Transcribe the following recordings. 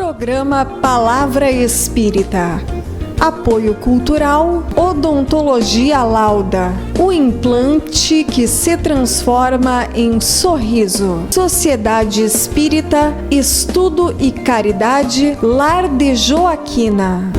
Programa Palavra Espírita. Apoio Cultural Odontologia Lauda. O implante que se transforma em sorriso. Sociedade Espírita, Estudo e Caridade, Lar de Joaquina.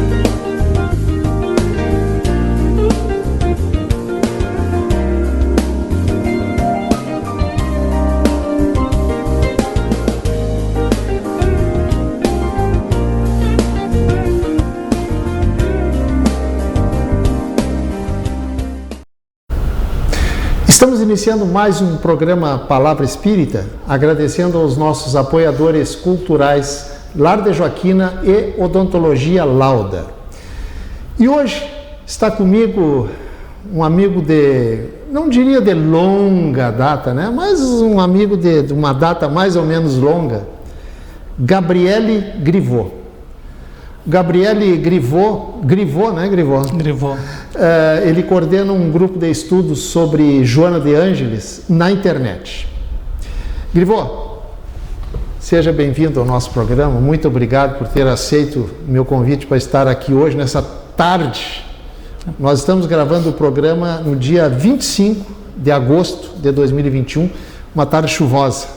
Estamos iniciando mais um programa Palavra Espírita, agradecendo aos nossos apoiadores culturais Lar de Joaquina e Odontologia Lauda. E hoje está comigo um amigo não diria de longa data, né? Mas um amigo de uma data mais ou menos longa, Gabriele Grivot. Gabriele Grivot, né, Grivot? Grivot. Ele coordena um grupo de estudos sobre Joana de Ângeles na internet. Grivot, seja bem-vindo ao nosso programa. Muito obrigado por ter aceito o meu convite para estar aqui hoje, nessa tarde. Nós estamos gravando o programa no dia 25 de agosto de 2021, uma tarde chuvosa.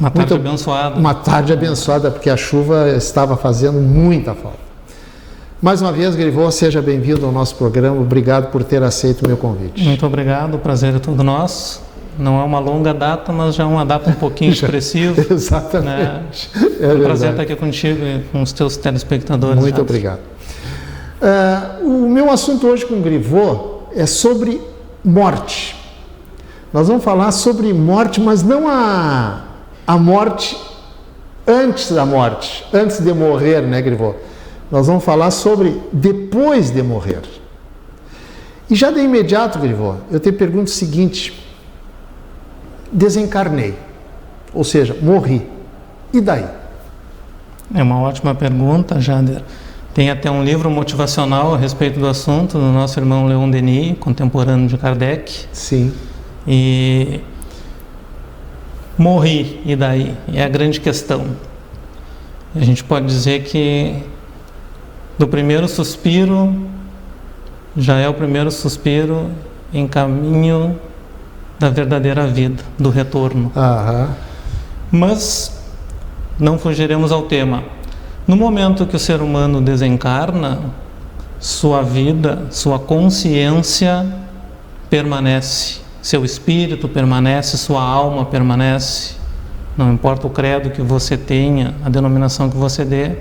Uma tarde abençoada. Uma tarde abençoada, porque a chuva estava fazendo muita falta. Mais uma vez, Grivot, seja bem-vindo ao nosso programa. Obrigado por ter aceito o meu convite. Muito obrigado, o prazer é todo nosso. Não é uma longa data, mas já é uma data um pouquinho expressiva. Exatamente. Né? É um prazer estar aqui contigo e com os teus telespectadores. Muito obrigado. O meu assunto hoje com o Grivot é sobre morte. Nós vamos falar sobre morte, mas não a morte antes da morte, antes de morrer, né, Grivot? Nós vamos falar sobre depois de morrer. E já de imediato, Grivot, eu te pergunto o seguinte: desencarnei, ou seja, morri, e daí? É uma ótima pergunta, Jader. Tem até um livro motivacional a respeito do assunto, do nosso irmão Leon Denis, contemporâneo de Kardec. Sim. E morri, e daí? É a grande questão. A gente pode dizer que do primeiro suspiro, já é o primeiro suspiro em caminho da verdadeira vida, do retorno. Mas não fugiremos ao tema. No momento que o ser humano desencarna, sua vida, sua consciência permanece, seu espírito permanece, sua alma permanece. Não importa o credo que você tenha, a denominação que você dê,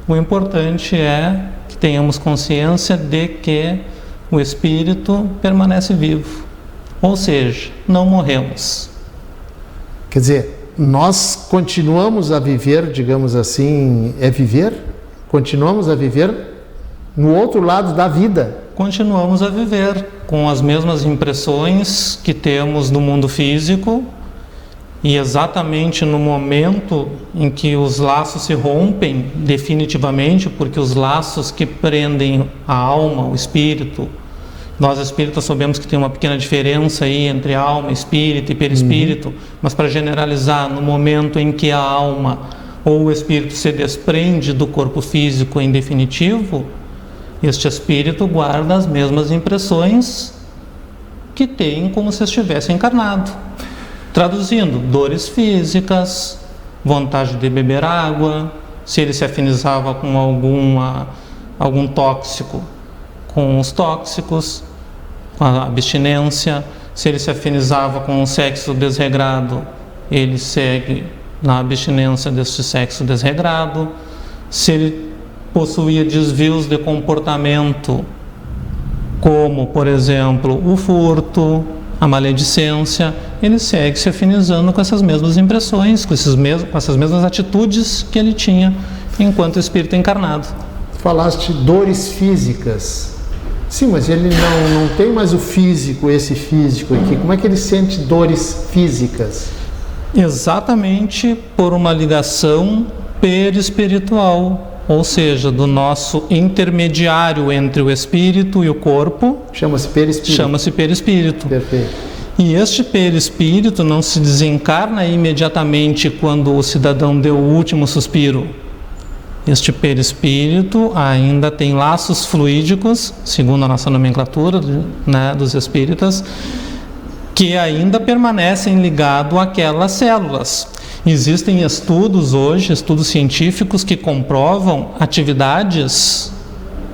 o importante é que tenhamos consciência de que o espírito permanece vivo. Ou seja, não morremos. Quer dizer, nós continuamos a viver, digamos assim, viver? Continuamos a viver no outro lado da vida. Continuamos a viver com as mesmas impressões que temos no mundo físico, e exatamente no momento em que os laços se rompem definitivamente, porque os laços que prendem a alma, o espírito, nós espíritas sabemos que tem uma pequena diferença aí entre alma, espírito e perispírito, mas para generalizar, no momento em que a alma ou o espírito se desprende do corpo físico em definitivo, este espírito guarda as mesmas impressões que tem como se estivesse encarnado. Traduzindo, dores físicas, vontade de beber água, se ele se afinizava com algum tóxico, com os tóxicos, com a abstinência, se ele se afinizava com o sexo desregrado, ele segue na abstinência deste sexo desregrado, se ele possuía desvios de comportamento, como, por exemplo, o furto, a maledicência, ele segue se afinizando com essas mesmas impressões, com essas mesmas atitudes que ele tinha enquanto espírito encarnado. Falaste dores físicas. Sim, mas ele não tem mais o físico, esse físico aqui. Como é que ele sente dores físicas? Exatamente por uma ligação perispiritual, ou seja, do nosso intermediário entre o espírito e o corpo. Chama-se perispírito. Chama-se perispírito. Perfeito. E este perispírito não se desencarna imediatamente quando o cidadão deu o último suspiro. este perispírito ainda tem laços fluídicos, segundo a nossa nomenclatura, né, dos espíritas, que ainda permanecem ligados àquelas células. Existem estudos hoje, estudos científicos, que comprovam atividades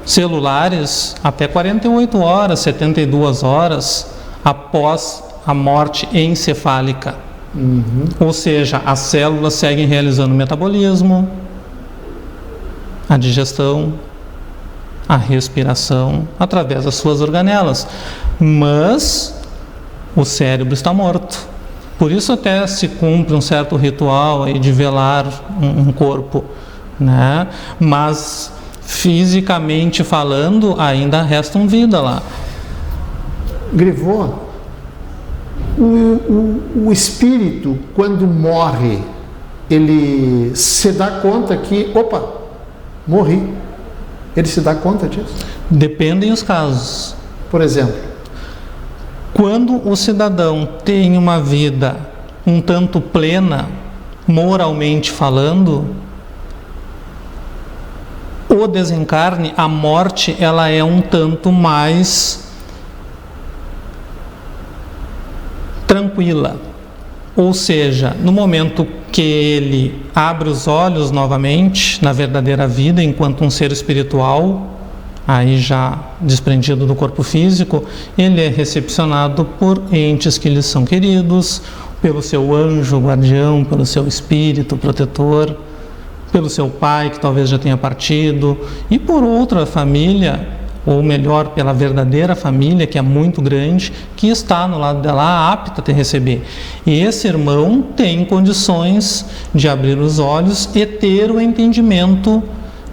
celulares até 48 horas, 72 horas após a morte encefálica. Ou seja, as células seguem realizando o metabolismo, a digestão, a respiração, através das suas organelas. Mas o cérebro está morto. Por isso até se cumpre um certo ritual aí de velar um corpo, né? Mas fisicamente falando, ainda restam vida lá. Grivô, o espírito, quando morre, ele se dá conta que, opa, morri. Ele se dá conta disso? Dependem os casos. Por exemplo? Quando o cidadão tem uma vida um tanto plena, moralmente falando, o desencarne, a morte, ela é um tanto mais tranquila. Ou seja, no momento que ele abre os olhos novamente na verdadeira vida, enquanto um ser espiritual, aí já desprendido do corpo físico, ele é recepcionado por entes que lhes são queridos, pelo seu anjo guardião, pelo seu espírito protetor, pelo seu pai, que talvez já tenha partido, e por outra família, ou melhor, pela verdadeira família, que é muito grande, que está no lado dela apta a te receber. E esse irmão tem condições de abrir os olhos e ter o entendimento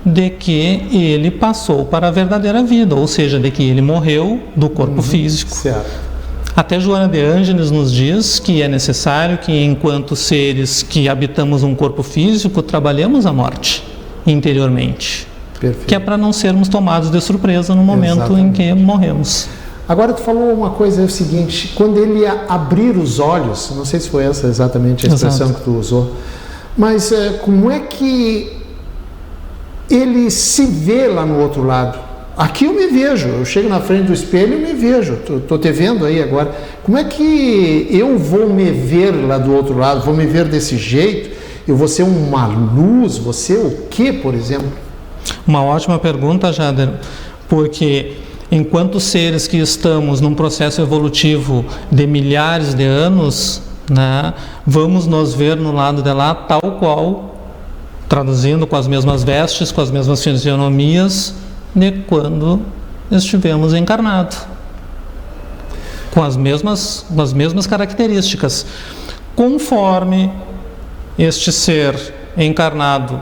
de que ele passou para a verdadeira vida, ou seja, de que ele morreu do corpo físico. Certo. Até Joana de Ângeles nos diz que é necessário que, enquanto seres que habitamos um corpo físico, trabalhemos a morte interiormente. Perfeito. Que é para não sermos tomados de surpresa no momento Exatamente. em que morremos. Agora tu falou uma coisa, é o seguinte, quando ele ia abrir os olhos, não sei se foi essa exatamente a expressão que tu usou, mas como é que ele se vê lá no outro lado? Aqui eu me vejo, eu chego na frente do espelho e me vejo, estou te vendo aí agora. Como é que eu vou me ver lá do outro lado? Vou me ver desse jeito? Eu vou ser uma luz? Vou ser o quê, por exemplo? Uma ótima pergunta, Jader, porque enquanto seres que estamos num processo evolutivo de milhares de anos, né, vamos nos ver no lado de lá tal qual, traduzindo, com as mesmas vestes, com as mesmas fisionomias de quando estivemos encarnados, com as mesmas características. Conforme este ser encarnado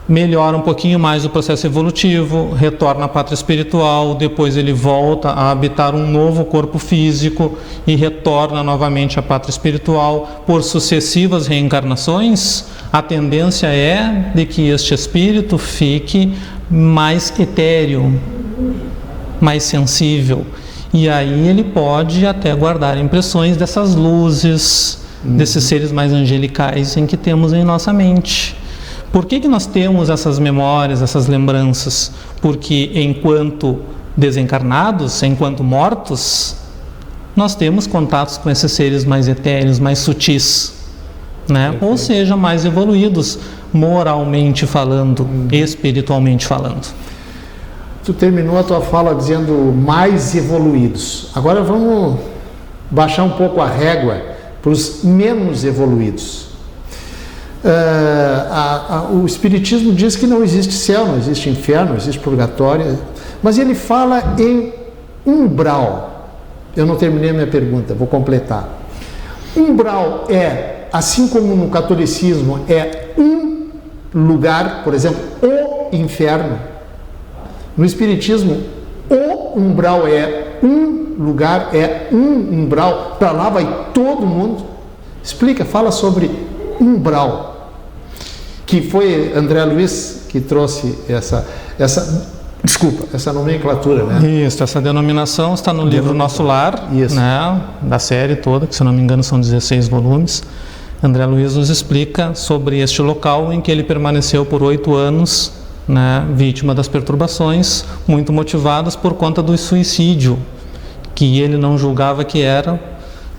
melhora um pouquinho mais o processo evolutivo, retorna à pátria espiritual, depois ele volta a habitar um novo corpo físico e retorna novamente à pátria espiritual por sucessivas reencarnações, a tendência é de que este espírito fique mais etéreo, mais sensível, e aí ele pode até guardar impressões dessas luzes, desses seres mais angelicais em que temos em nossa mente. Por que nós temos essas memórias, essas lembranças? Porque enquanto desencarnados, enquanto mortos, nós temos contatos com esses seres mais etéreos, mais sutis, né? Ou seja, mais evoluídos, moralmente falando, espiritualmente falando. Tu terminou a tua fala dizendo mais evoluídos. Agora vamos baixar um pouco a régua para os menos evoluídos. O Espiritismo diz que não existe céu, não existe inferno, não existe purgatório, mas ele fala em umbral. Eu não terminei a minha pergunta, vou completar. Umbral é, assim como no catolicismo, é um lugar, por exemplo, o inferno. No Espiritismo, o umbral é um lugar, é um umbral, para lá vai todo mundo. Explica, fala sobre umbral. Que foi André Luiz que trouxe essa nomenclatura, né? Isso, essa denominação está no livro Nosso Lar, isso, né, da série toda, que se não me engano são 16 volumes. André Luiz nos explica sobre este local em que ele permaneceu por 8 anos, né, vítima das perturbações, muito motivadas por conta do suicídio, que ele não julgava que era,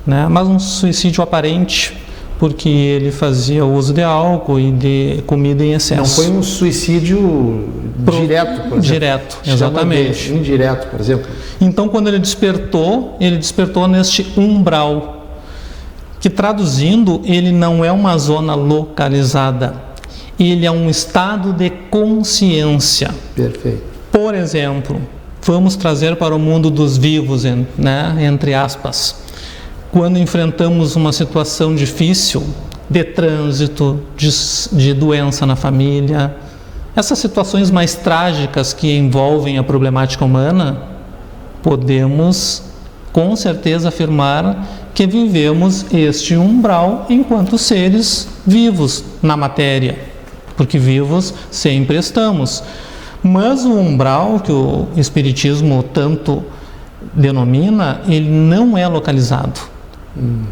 né, mas um suicídio aparente, porque ele fazia uso de álcool e de comida em excesso. Não foi um suicídio direto, por exemplo. Direto, exatamente. Indireto, por exemplo. Então, quando ele despertou neste umbral, que traduzindo, ele não é uma zona localizada, ele é um estado de consciência. Perfeito. Por exemplo, vamos trazer para o mundo dos vivos, né, entre aspas. Quando enfrentamos uma situação difícil, de trânsito, de doença na família, essas situações mais trágicas que envolvem a problemática humana, podemos com certeza afirmar que vivemos este umbral enquanto seres vivos na matéria, porque vivos sempre estamos. Mas o umbral que o Espiritismo tanto denomina, ele não é localizado.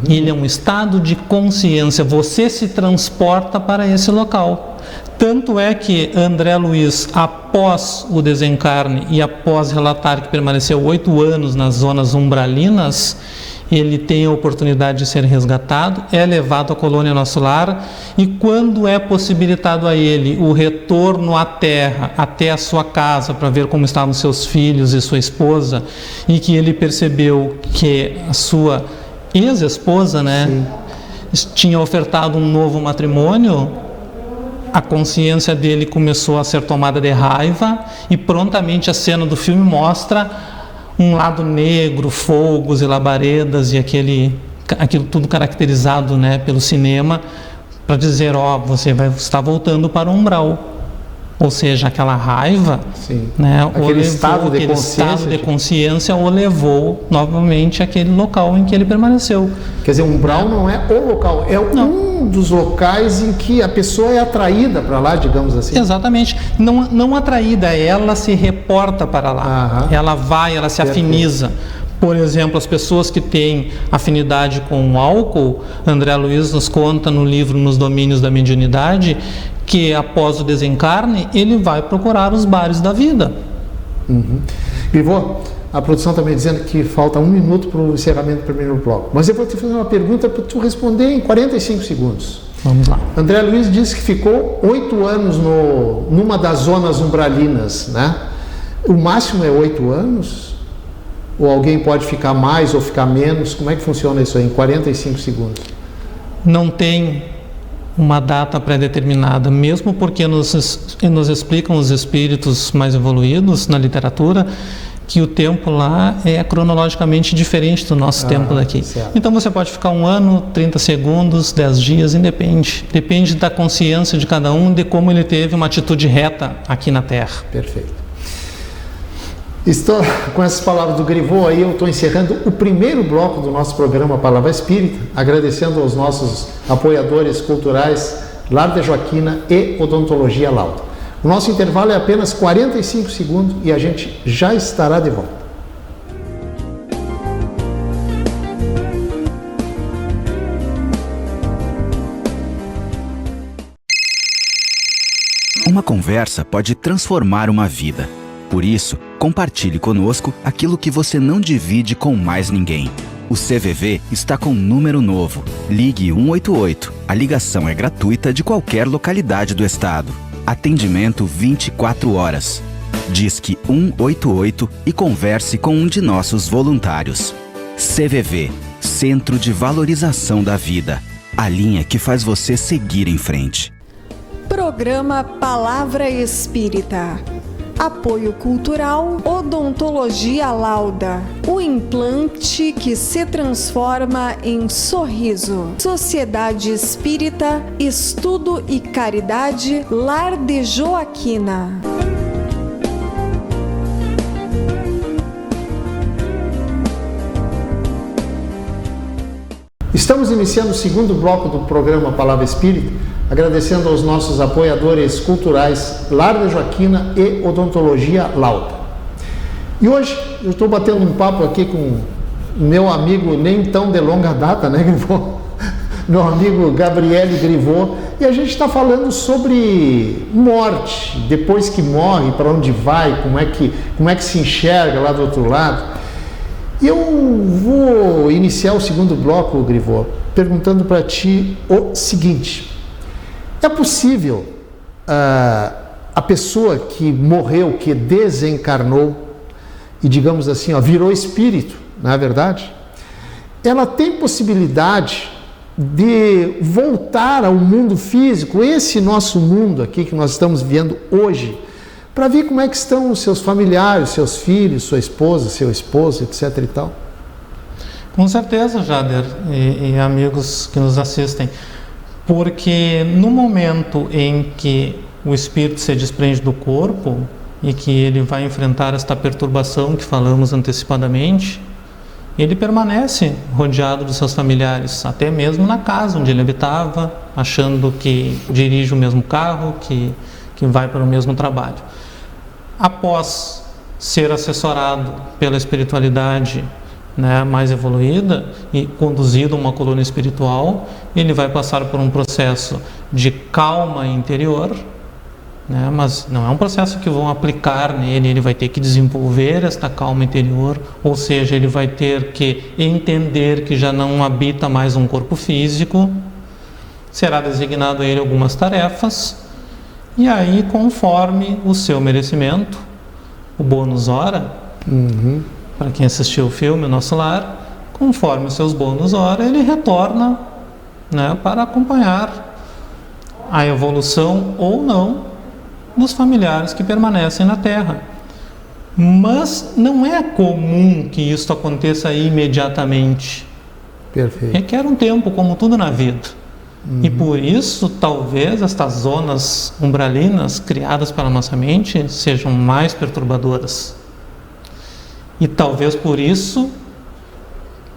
Ele é um estado de consciência, você se transporta para esse local. Tanto é que André Luiz, após o desencarne e após relatar que permaneceu 8 anos nas zonas umbralinas, ele tem a oportunidade de ser resgatado, é levado à colônia Nosso Lar, e quando é possibilitado a ele o retorno à terra, até a sua casa, para ver como estavam seus filhos e sua esposa, e que ele percebeu que a sua ex-esposa, né, tinha ofertado um novo matrimônio, a consciência dele começou a ser tomada de raiva, e prontamente a cena do filme mostra um lado negro, fogos e labaredas e aquilo tudo caracterizado, né, pelo cinema, para dizer, você vai estar voltando para o umbral. Ou seja, aquela raiva, né, aquele estado de consciência o levou novamente àquele local em que ele permaneceu. Quer dizer, o umbral não é o local, é um dos locais em que a pessoa é atraída para lá, digamos assim. Exatamente. Não atraída, ela se reporta para lá. Ela vai, ela se afiniza. Por exemplo, as pessoas que têm afinidade com o álcool, André Luiz nos conta no livro Nos Domínios da Mediunidade, que após o desencarne, ele vai procurar os bares da vida. Grivô, a produção está me dizendo que falta 1 minuto para o encerramento do primeiro bloco. Mas eu vou te fazer uma pergunta para tu responder em 45 segundos. Vamos lá. André Luiz disse que ficou 8 anos numa das zonas umbralinas, né? O máximo é 8 anos? Ou alguém pode ficar mais ou ficar menos? Como é que funciona isso aí em 45 segundos? Não tem uma data pré-determinada, mesmo porque nos explicam os espíritos mais evoluídos na literatura que o tempo lá é cronologicamente diferente do nosso tempo daqui. Certo. Então você pode ficar 1 ano, 30 segundos, 10 dias, independe. Depende da consciência de cada um, de como ele teve uma atitude reta aqui na Terra. Perfeito. Estou com essas palavras do Grivô aí, eu estou encerrando o primeiro bloco do nosso programa Palavra Espírita, agradecendo aos nossos apoiadores culturais Lar de Joaquina e Odontologia Lauda. O nosso intervalo é apenas 45 segundos e a gente já estará de volta. Uma conversa pode transformar uma vida. Por isso, compartilhe conosco aquilo que você não divide com mais ninguém. O CVV está com um número novo. Ligue 188. A ligação é gratuita de qualquer localidade do estado. Atendimento 24 horas. Disque 188 e converse com um de nossos voluntários. CVV, Centro de Valorização da Vida. A linha que faz você seguir em frente. Programa Palavra Espírita. Apoio Cultural Odontologia Lauda. O implante que se transforma em sorriso. Sociedade Espírita, Estudo e Caridade, Lar de Joaquina. Estamos iniciando o segundo bloco do programa Palavra Espírita, agradecendo aos nossos apoiadores culturais Lar de Joaquina e Odontologia Lauda. E hoje eu estou batendo um papo aqui com meu amigo nem tão de longa data, né, Grivô? meu amigo Gabriele Grivot, e a gente está falando sobre morte, depois que morre, para onde vai, como é que se enxerga lá do outro lado. E eu vou iniciar o segundo bloco, Grivot, perguntando para ti o seguinte: é possível a pessoa que morreu, que desencarnou e, digamos assim, virou espírito, não é verdade? Ela tem possibilidade de voltar ao mundo físico, esse nosso mundo aqui que nós estamos vivendo hoje, para ver como é que estão os seus familiares, seus filhos, sua esposa, seu esposo, etc. e tal? Com certeza, Jader, e amigos que nos assistem, porque no momento em que o espírito se desprende do corpo e que ele vai enfrentar esta perturbação que falamos antecipadamente, ele permanece rodeado dos seus familiares, até mesmo na casa onde ele habitava, achando que dirige o mesmo carro, que vai para o mesmo trabalho. Após ser assessorado pela espiritualidade, né, mais evoluída e conduzido a uma coluna espiritual, ele vai passar por um processo de calma interior, né, mas não é um processo que vão aplicar nele, ele vai ter que desenvolver esta calma interior, ou seja, ele vai ter que entender que já não habita mais um corpo físico, será designado a ele algumas tarefas, e aí, conforme o seu merecimento, o bônus hora, para quem assistiu o filme O Nosso Lar, conforme os seus bônus hora, ele retorna, né, para acompanhar a evolução ou não dos familiares que permanecem na Terra. Mas não é comum que isso aconteça imediatamente. Perfeito. Requer um tempo, como tudo na vida. E por isso, talvez estas zonas umbralinas criadas pela nossa mente sejam mais perturbadoras. E talvez por isso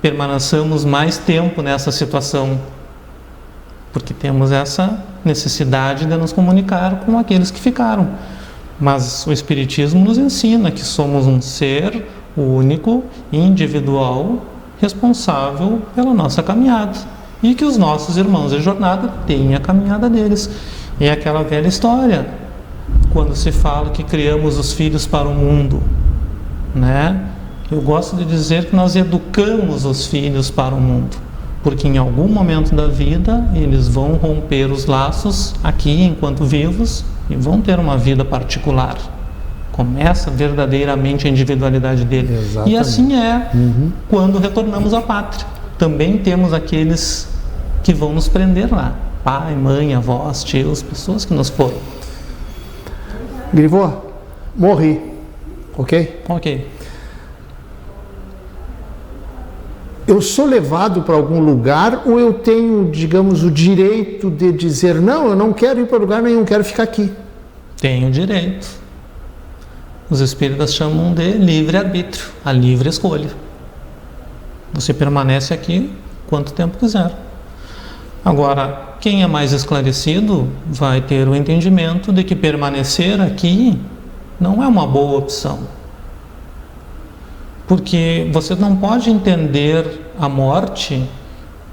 permaneçamos mais tempo nessa situação, porque temos essa necessidade de nos comunicar com aqueles que ficaram. Mas o Espiritismo nos ensina que somos um ser único, individual, responsável pela nossa caminhada, e que os nossos irmãos de jornada têm a caminhada deles. É aquela velha história, quando se fala que criamos os filhos para o mundo, né? Eu gosto de dizer que nós educamos os filhos para o mundo, porque em algum momento da vida eles vão romper os laços aqui enquanto vivos e vão ter uma vida particular. Começa verdadeiramente a individualidade dele. Exatamente. E assim é quando retornamos à pátria. Também temos aqueles que vão nos prender lá, pai, mãe, avós, tios, pessoas que nos foram. Grivot, morri, ok? Ok. Eu sou levado para algum lugar ou eu tenho, digamos, o direito de dizer não, eu não quero ir para lugar nenhum, quero ficar aqui? Tenho direito. Os espíritas chamam de livre-arbítrio, a livre escolha. Você permanece aqui quanto tempo quiser. Agora, quem é mais esclarecido vai ter o entendimento de que permanecer aqui não é uma boa opção. Porque você não pode entender a morte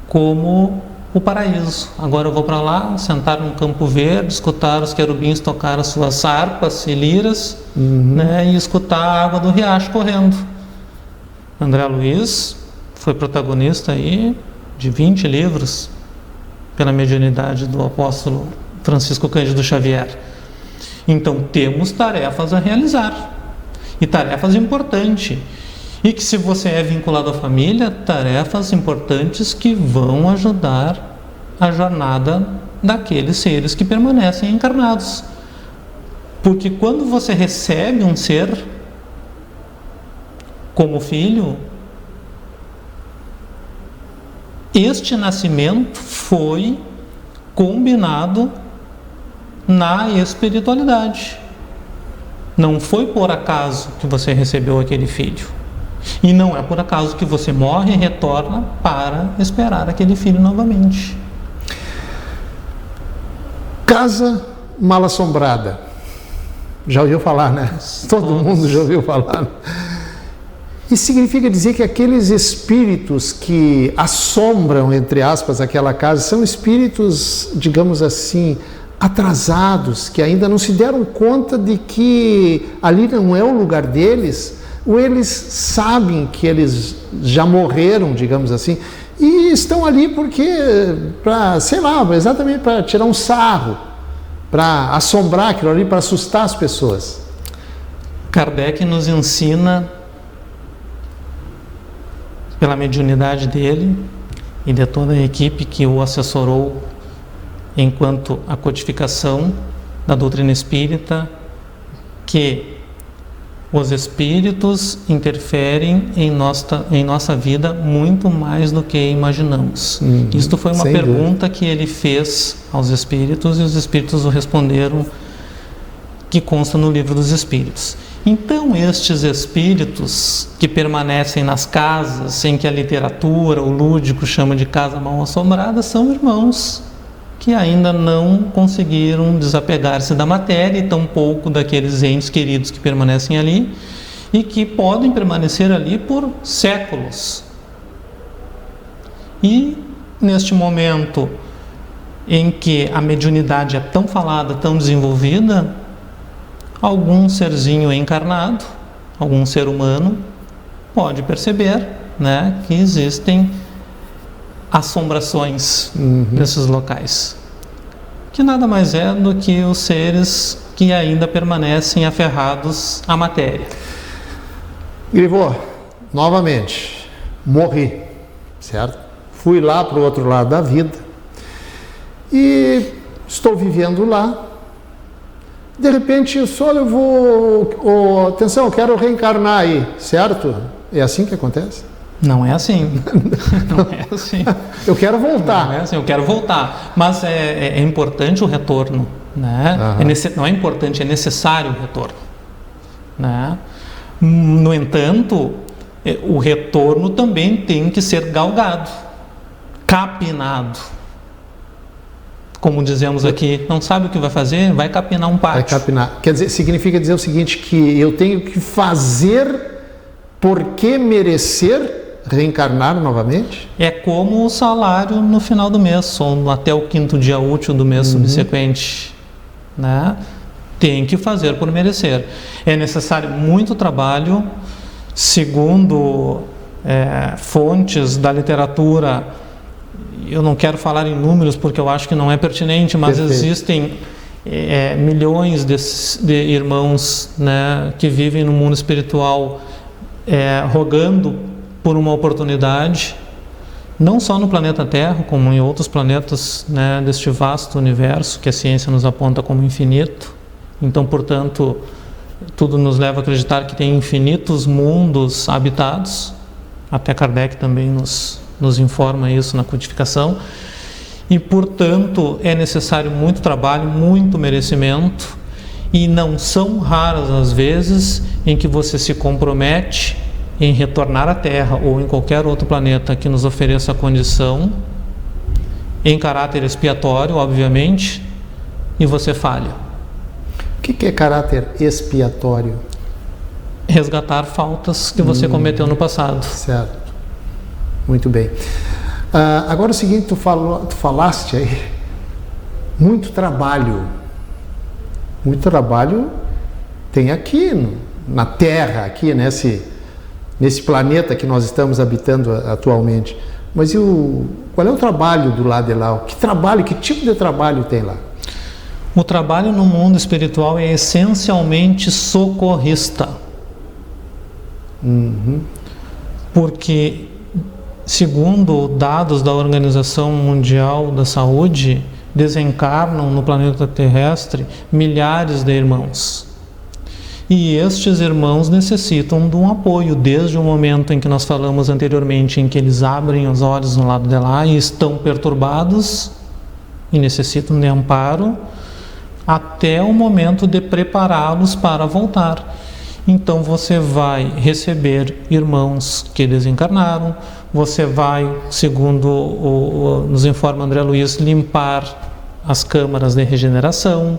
como o paraíso. Agora eu vou para lá, sentar num campo verde, escutar os querubins tocar as suas harpas e liras, né, e escutar a água do riacho correndo. André Luiz foi protagonista aí de 20 livros pela mediunidade do apóstolo Francisco Cândido Xavier. Então temos tarefas a realizar, e tarefas importantes, e que, se você é vinculado à família, tarefas importantes que vão ajudar a jornada daqueles seres que permanecem encarnados. Porque quando você recebe um ser como filho, este nascimento foi combinado na espiritualidade. Não foi por acaso que você recebeu aquele filho. E não é por acaso que você morre e retorna para esperar aquele filho novamente. Casa mal assombrada. Já ouviu falar, né? Todo mundo já ouviu falar. Isso significa dizer que aqueles espíritos que assombram, entre aspas, aquela casa, são espíritos, digamos assim, atrasados, que ainda não se deram conta de que ali não é o lugar deles, ou eles sabem que eles já morreram, digamos assim, e estão ali porque, para, sei lá, exatamente para tirar um sarro, para assombrar aquilo ali, para assustar as pessoas. Kardec nos ensina, pela mediunidade dele e de toda a equipe que o assessorou enquanto a codificação da doutrina espírita, que os espíritos interferem em nossa vida muito mais do que imaginamos. Isto foi uma pergunta que ele fez aos espíritos e os espíritos o responderam, que consta no Livro dos Espíritos. Então, estes espíritos que permanecem nas casas em que a literatura, o lúdico chama de casa mal assombrada, são irmãos que ainda não conseguiram desapegar-se da matéria e tampouco daqueles entes queridos que permanecem ali e que podem permanecer ali por séculos. E neste momento em que a mediunidade é tão falada, tão desenvolvida, algum serzinho encarnado, algum ser humano, pode perceber, né, que existem assombrações nesses locais, que nada mais é do que os seres que ainda permanecem aferrados à matéria. Grivô, novamente, morri, certo? Fui lá para o outro lado da vida e estou vivendo lá. De repente, eu vou... atenção, eu quero reencarnar aí, certo? É assim que acontece? Não é assim. Não é assim. Eu quero voltar. Não é assim, eu quero voltar. Mas é importante o retorno, né? Não é importante, é necessário o retorno, né? No entanto, o retorno também tem que ser galgado, capinado. Como dizemos aqui, não sabe o que vai fazer? Vai capinar um pátio. Vai capinar. Quer dizer, significa dizer o seguinte, que eu tenho que fazer porque merecer reencarnar novamente? É como o salário no final do mês, ou até o 5º dia útil do mês subsequente, né? Tem que fazer por merecer. É necessário muito trabalho, segundo fontes da literatura. Eu não quero falar em números porque eu acho que não é pertinente, mas existem milhões de irmãos, né, que vivem no mundo espiritual rogando por uma oportunidade, não só no planeta Terra, como em outros planetas, né, deste vasto universo que a ciência nos aponta como infinito. Então, portanto, tudo nos leva a acreditar que tem infinitos mundos habitados. Até Kardec também nos informa isso na codificação. E, portanto, é necessário muito trabalho, muito merecimento, e não são raras as vezes em que você se compromete em retornar à Terra ou em qualquer outro planeta que nos ofereça a condição, em caráter expiatório, obviamente, e você falha. O que é caráter expiatório? Resgatar faltas que você cometeu no passado. Certo. Muito bem. Agora o seguinte, tu falaste aí, muito trabalho tem aqui na Terra, aqui nesse planeta que nós estamos habitando atualmente. Mas qual é o trabalho do lado de lá? Que tipo de trabalho tem lá? O trabalho no mundo espiritual é essencialmente socorrista. Porque, segundo dados da Organização Mundial da Saúde, desencarnam no planeta terrestre milhares de irmãos. E estes irmãos necessitam de um apoio, desde o momento em que nós falamos anteriormente, em que eles abrem os olhos no lado de lá e estão perturbados e necessitam de amparo, até o momento de prepará-los para voltar. Então você vai receber irmãos que desencarnaram, você vai, segundo nos informa André Luiz, limpar as câmaras de regeneração,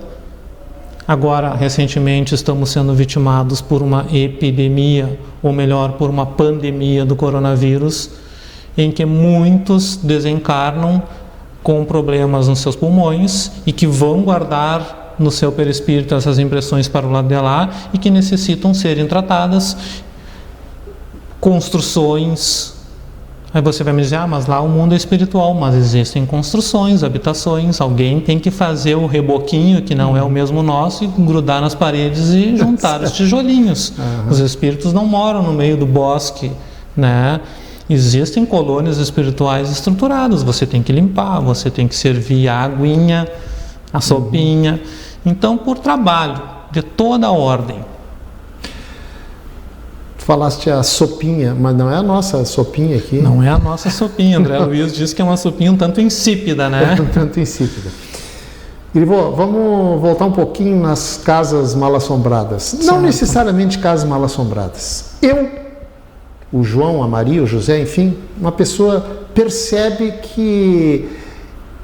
Agora, recentemente, estamos sendo vitimados por uma epidemia, ou melhor, por uma pandemia do coronavírus, em que muitos desencarnam com problemas nos seus pulmões e que vão guardar no seu perispírito essas impressões para o lado de lá e que necessitam serem tratadas. Construções. Aí você vai me dizer, mas lá o mundo é espiritual, mas existem construções, habitações, alguém tem que fazer o reboquinho, que não é o mesmo nosso, e grudar nas paredes e juntar os tijolinhos. Os espíritos não moram no meio do bosque, né? Existem colônias espirituais estruturadas, você tem que limpar, você tem que servir a aguinha, a sopinha. Então, por trabalho de toda a ordem. Falaste a sopinha, mas não é a nossa sopinha aqui. Não é a nossa sopinha. André Luiz disse que é uma sopinha um tanto insípida, né? Um tanto insípida. Grivô, vamos voltar um pouquinho nas casas mal-assombradas. Não necessariamente casas mal-assombradas. O João, a Maria, o José, enfim, uma pessoa percebe que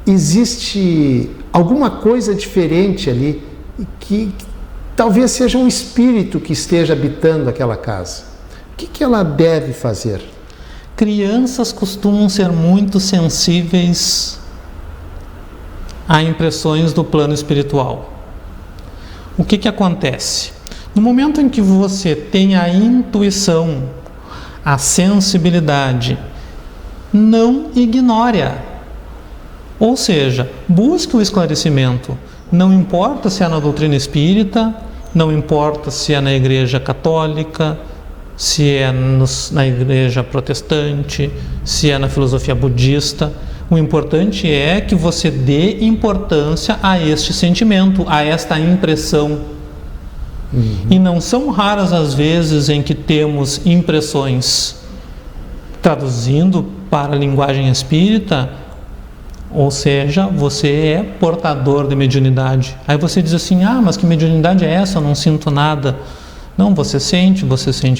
existe alguma coisa diferente ali, que talvez seja um espírito que esteja habitando aquela casa. O que ela deve fazer? Crianças costumam ser muito sensíveis a impressões do plano espiritual. O que acontece? No momento em que você tem a intuição, a sensibilidade, não ignore-a. Ou seja, busque o esclarecimento. Não importa se é na doutrina espírita, não importa se é na igreja católica, se é na igreja protestante, se é na filosofia budista. O importante é que você dê importância a este sentimento, a esta impressão. E não são raras as vezes em que temos impressões. Traduzindo para a linguagem espírita, ou seja, você é portador de mediunidade. Aí você diz assim, mas que mediunidade é essa? Eu não sinto nada. Não, você sente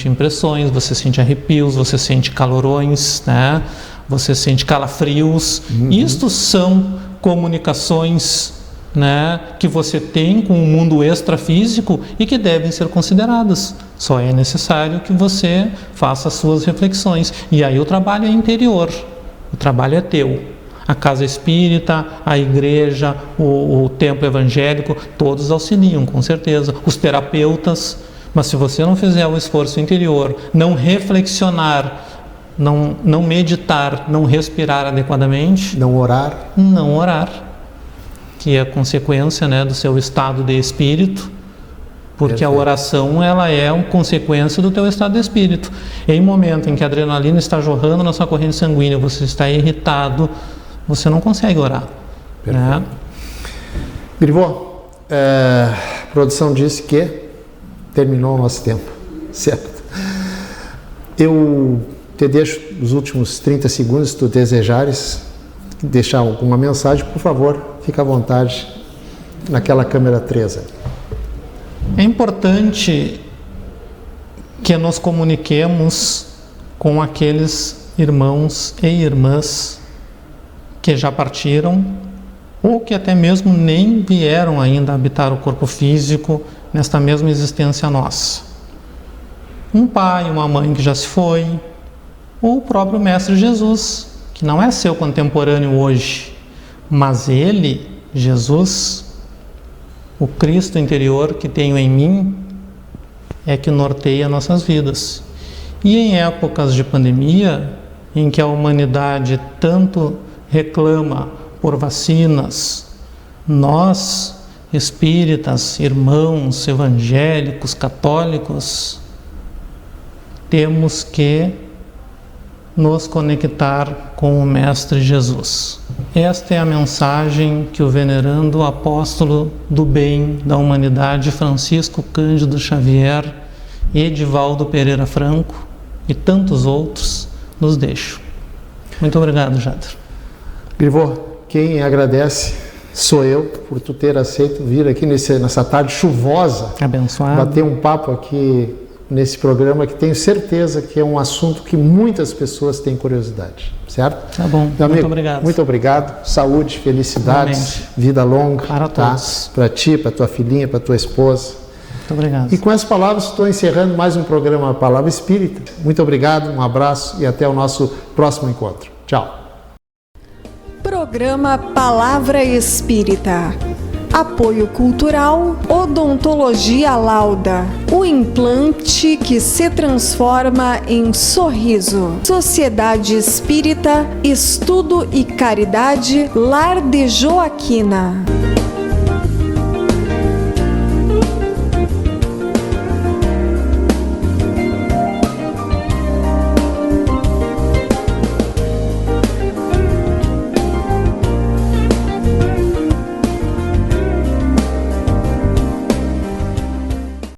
impressões, você sente arrepios, você sente calorões, né? Você sente calafrios. Isto são comunicações, né, que você tem com o mundo extrafísico e que devem ser consideradas. Só é necessário que você faça as suas reflexões. E aí o trabalho é interior, o trabalho é teu. A casa espírita, a igreja, o templo evangélico, todos auxiliam, com certeza. Os terapeutas. Mas se você não fizer o esforço interior, não reflexionar, não meditar, não respirar adequadamente, não orar, que é a consequência, né, do seu estado de espírito, porque Perfeito. A oração ela é uma consequência do teu estado de espírito. Em momento em que a adrenalina está jorrando na sua corrente sanguínea, você está irritado, você não consegue orar. Né? Grivô, a produção disse que terminou o nosso tempo, certo? Eu te deixo os últimos 30 segundos, se tu desejares deixar alguma mensagem, por favor, fica à vontade naquela câmera 3. É importante que nos comuniquemos com aqueles irmãos e irmãs que já partiram ou que até mesmo nem vieram ainda habitar o corpo físico nesta mesma existência nossa. Um pai, uma mãe que já se foi, ou o próprio Mestre Jesus, que não é seu contemporâneo hoje, mas ele, Jesus, o Cristo interior que tenho em mim, é que norteia nossas vidas. E em épocas de pandemia, em que a humanidade tanto reclama por vacinas, nós, espíritas, irmãos, evangélicos, católicos, temos que nos conectar com o Mestre Jesus. Esta é a mensagem que o venerando apóstolo do bem da humanidade, Francisco Cândido Xavier, Edivaldo Pereira Franco e tantos outros nos deixam. Muito obrigado, Jader. Grivô, quem agradece sou eu, por tu ter aceito vir aqui nessa tarde chuvosa, Abençoado. bater um papo aqui nesse programa, que tenho certeza que é um assunto que muitas pessoas têm curiosidade, certo? Tá bom, Meu amigo, muito obrigado. Muito obrigado, saúde, felicidades, Realmente. vida longa. Para todos. Para ti, para tua filhinha, para tua esposa. Muito obrigado. E com essas palavras estou encerrando mais um programa Palavra Espírita. Muito obrigado, um abraço e até o nosso próximo encontro. Tchau. Programa Palavra Espírita. Apoio Cultural Odontologia Lauda. O implante que se transforma em sorriso. Sociedade Espírita Estudo e Caridade Lar de Joaquina.